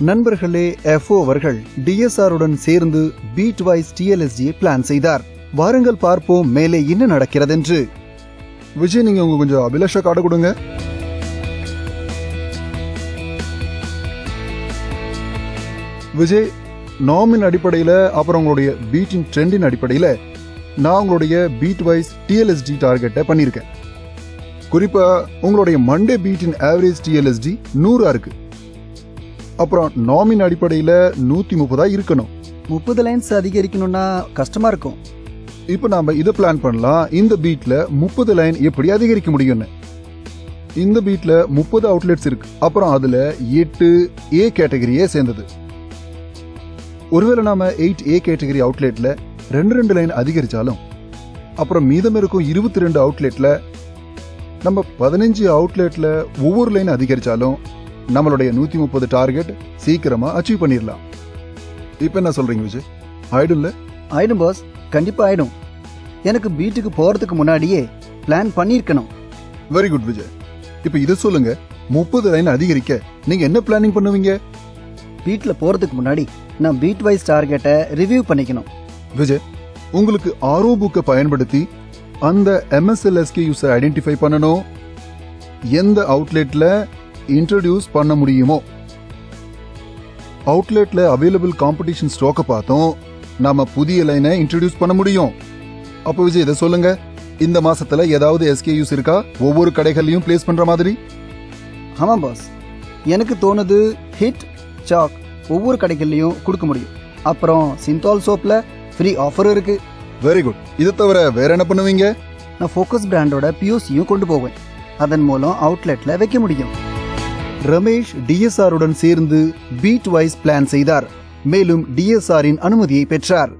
நண்பர்களே, FO அவர்கள் DSR உடன் சேர்ந்து பீட்வைஸ் TLSG பிளான் செய்தார். வாருங்கள் பார்ப்போம் மேலே என்ன நடக்கிறதென்று. விஜய், நீங்க உங்க கொஞ்சம் அபிலாஷா கார்டு கொடுங்க. விஜய், நாமின் அடிப்படையில் அப்புறம் உங்களுடைய பீட்டின் ட்ரெண்டின் அடிப்படையில் நான் உங்களுடைய பீட்வைஸ் TLSG டார்கெட்டை பண்ணியிருக்கேன். குறிப்பா உங்களுடைய மண்டே பீட்டின் ஆவரேஜ் TLSG 100 இருக்கு. அப்புறம் நாமின் அடிப்படையில் 130 இருக்கணும். 30 லைன்ஸ் அதிகரிக்கணும்னா கஷ்டமா இருக்கும். இப்போ நாம இதை பிளான் பண்ணலாம். இந்த பீட்ல 30 லைன் எப்படி அதிகரிக்க முடியும்னு. இந்த பீட்ல 30 அவுட்லெட்ஸ் இருக்கு. அப்புறம் அதுல 8 A கேட்டகரியே சேர்ந்தது. ஒருவேளை நாம 8A கேட்டகரி அவுட்லெட்ல 2 லைன் அதிகரிச்சாலும் அப்புறம் மீதம் இருக்கும் 22 அவுட்லெட்ல நம்ம 15 அவுட்லெட்ல ஒவ்வொரு லைன் அதிகரிச்சாலும் நம்மளுடைய 130 டார்கெட் சீக்கிரமா அச்சீவ் பண்ணிடலாம். இப்ப என்ன சொல்றீங்க விஜய்? ஆயிடும்ல? ஆயிடும் பாஸ், கண்டிப்பா ஆயிடும். எனக்கு பீட்டுக்கு போறதுக்கு முன்னாடியே பிளான் பண்ணிருக்கணும். Very good Vijay. இப்ப இதை சொல்லுங்க, 30 லைன் அதிகரிக்க நீங்க என்ன பிளானிங் பண்ணுவீங்க? பீட்ல போறதுக்கு முன்னாடி நான் பீட் வைஸ் டார்கெட்டை ரிவ்யூ பண்ணிக்கணும். விஜய், உங்களுக்கு RO புக்கை பயன்படுத்தி அந்த MSLSKUs ஐடென்டிஃபை பண்ணணும். எந்த அவுட்லெட்ல இன்ட்ரோடியூஸ் பண்ண முடியுமோ அவுட்லெட்ல அவைலபிள் காம்படிஷன் ஸ்டாக்கை பார்த்தோம் நாம புதிய லைனை இன்ட்ரோடியூஸ் பண்ண முடியும். அப்போ விஜய் இதை சொல்லுங்க, இந்த மாசத்துல ஏதாவது SKUs இருக்கா ஒவ்வொரு கடைகள்லயும் பிளேஸ் பண்ற மாதிரி? ஆமா பாஸ், எனக்கு தோணுது ஹிட் சாக் ஒவ்வொரு கடைகள்லயும் கொடுக்க முடியும். அப்புறம் சிந்தால் சோப்ல ஃப்ரீ ஆஃபர் இருக்கு. Very good. இதை தவிர வேற என்ன பண்ணுவீங்க? நான் ஃபோக்கஸ் பிராண்டோட POCயும் கொண்டு போவேன். அதன் மூலம் அவுட்லெட்ல வைக்க முடியும். ரமேஷ் DSR உடன் சேர்ந்து பீட் வைஸ் பிளான் செய்தார். மேலும் DSR இன் அனுமதியை பெற்றார்.